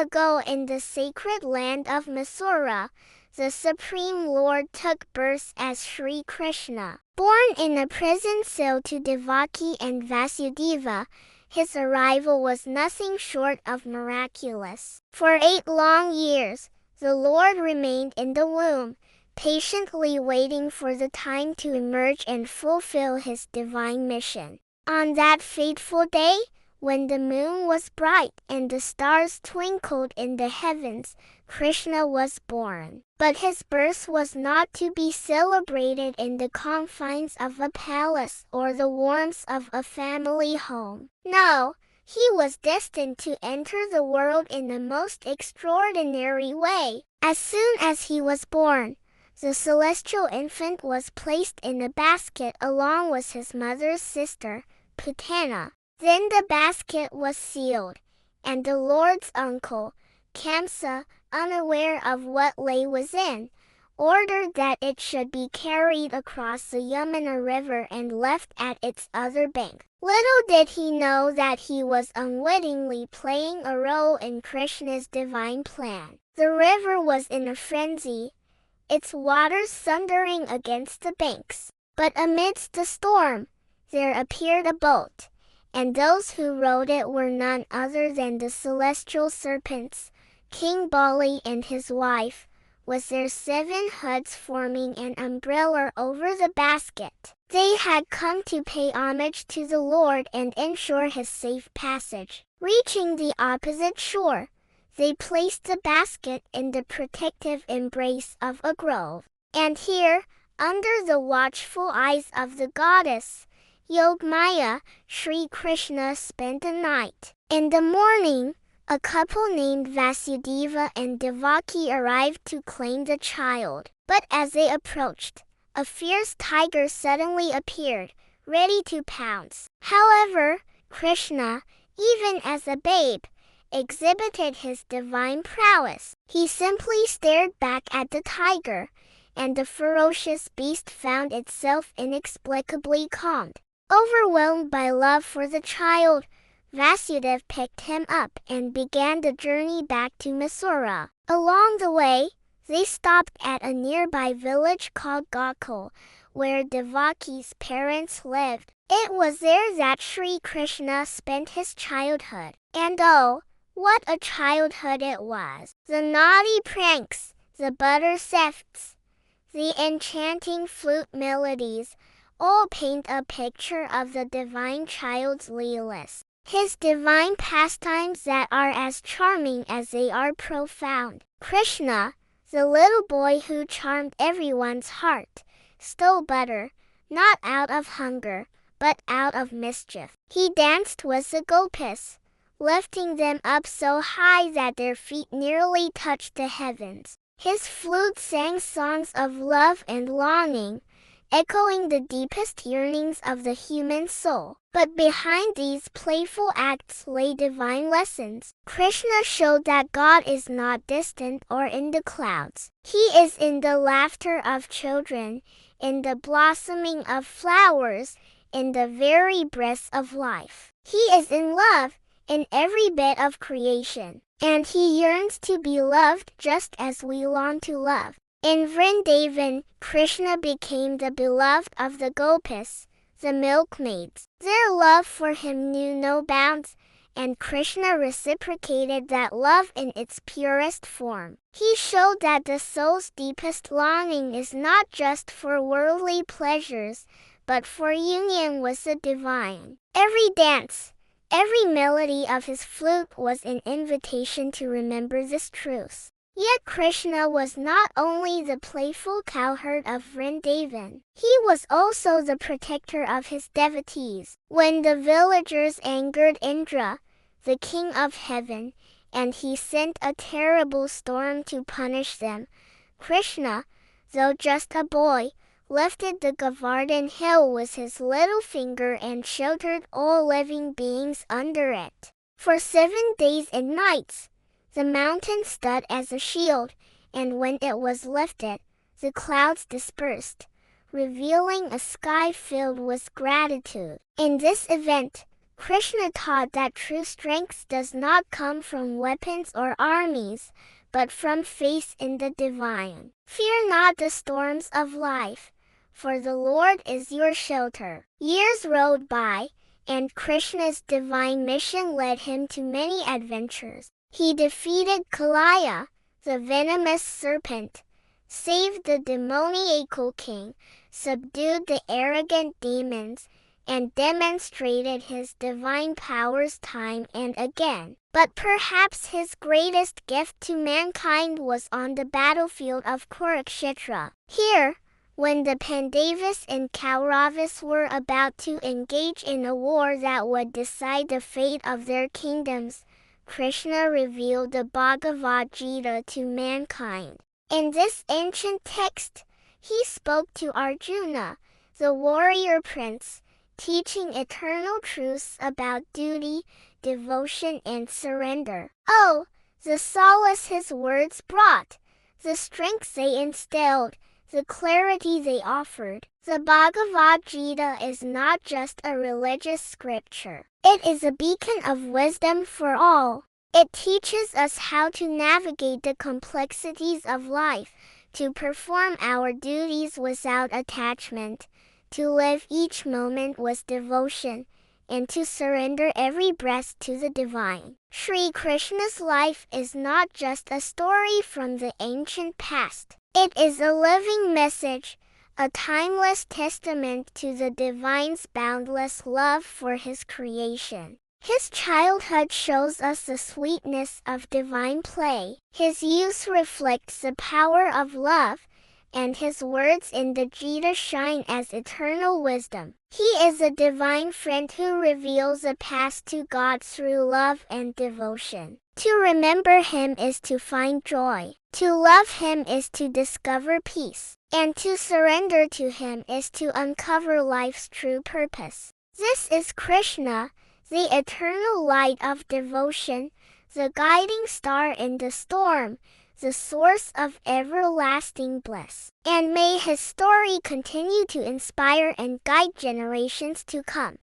ago in the sacred land of Mathura, the Supreme Lord took birth as Sree Krishna. Born in a prison cell to Devaki and Vasudeva, his arrival was nothing short of miraculous. For 8 long years, the Lord remained in the womb, patiently waiting for the time to emerge and fulfill his divine mission. On that fateful day, when the moon was bright and the stars twinkled in the heavens, Krishna was born. But his birth was not to be celebrated in the confines of a palace or the warmth of a family home. No, he was destined to enter the world in the most extraordinary way. As soon as he was born, the celestial infant was placed in a basket along with his mother's sister, Putana. Then the basket was sealed, and the Lord's uncle, Kamsa, unaware of what lay within, ordered that it should be carried across the Yamuna river and left at its other bank. Little did he know that he was unwittingly playing a role in Krishna's divine plan. The river was in a frenzy, its waters thundering against the banks. But amidst the storm, there appeared a boat, and those who rowed it were none other than the celestial serpents, King Bali and his wife, with their 7 hoods forming an umbrella over the basket. They had come to pay homage to the Lord and ensure his safe passage. Reaching the opposite shore, they placed the basket in the protective embrace of a grove. And here, under the watchful eyes of the goddess, Yogamaya, Sree Krishna spent the night. In the morning, a couple named Vasudeva and Devaki arrived to claim the child. But as they approached, a fierce tiger suddenly appeared, ready to pounce. However, Krishna, even as a babe, exhibited his divine prowess. He simply stared back at the tiger, and the ferocious beast found itself inexplicably calmed. Overwhelmed by love for the child, Vasudeva picked him up and began the journey back to Mathura. Along the way, they stopped at a nearby village called Gokul, where Devaki's parents lived. It was there that Sree Krishna spent his childhood. And oh, what a childhood it was! The naughty pranks, the butter thefts, the enchanting flute melodies, all paint a picture of the divine child's leelas. His divine pastimes that are as charming as they are profound. Krishna, the little boy who charmed everyone's heart, stole butter, not out of hunger, but out of mischief. He danced with the Gopis, lifting them up so high that their feet nearly touched the heavens. His flute sang songs of love and longing, echoing the deepest yearnings of the human soul. But behind these playful acts lay divine lessons. Krishna showed that God is not distant or in the clouds. He is in the laughter of children, in the blossoming of flowers, in the very breath of life. He is in love, in every bit of creation. And he yearns to be loved just as we long to love. In Vrindavan, Krishna became the beloved of the Gopis, the milkmaids. Their love for him knew no bounds, and Krishna reciprocated that love in its purest form. He showed that the soul's deepest longing is not just for worldly pleasures, but for union with the divine. Every dance, every melody of his flute was an invitation to remember this truth. Yet Krishna was not only the playful cowherd of Vrindavan, he was also the protector of his devotees. When the villagers angered Indra, the king of heaven, and he sent a terrible storm to punish them, Krishna, though just a boy, lifted the Govardhan Hill with his little finger and sheltered all living beings under it. For 7 days and nights, the mountain stood as a shield, and when it was lifted, the clouds dispersed, revealing a sky filled with gratitude. In this event, Krishna taught that true strength does not come from weapons or armies, but from faith in the divine. Fear not the storms of life, for the Lord is your shelter. Years rode by, and Krishna's divine mission led him to many adventures. He defeated Kalaya, the venomous serpent, saved the demoniacal king, subdued the arrogant demons, and demonstrated his divine powers time and again. But perhaps his greatest gift to mankind was on the battlefield of Kurukshetra. Here, when the Pandavas and Kauravas were about to engage in a war that would decide the fate of their kingdoms, Krishna revealed the Bhagavad Gita to mankind. In this ancient text, he spoke to Arjuna, the warrior prince, teaching eternal truths about duty, devotion, and surrender. Oh, the solace his words brought, the strength they instilled, the clarity they offered. The Bhagavad Gita is not just a religious scripture. It is a beacon of wisdom for all. It teaches us how to navigate the complexities of life, to perform our duties without attachment, to live each moment with devotion, and to surrender every breath to the divine. Sree Krishna's life is not just a story from the ancient past. It is a living message, a timeless testament to the divine's boundless love for his creation. His childhood shows us the sweetness of divine play. His youth reflects the power of love, and his words in the Gita shine as eternal wisdom. He is a divine friend who reveals a path to God through love and devotion. To remember him is to find joy. To love him is to discover peace. And to surrender to him is to uncover life's true purpose. This is Krishna, the eternal light of devotion, the guiding star in the storm, the source of everlasting bliss. And may his story continue to inspire and guide generations to come.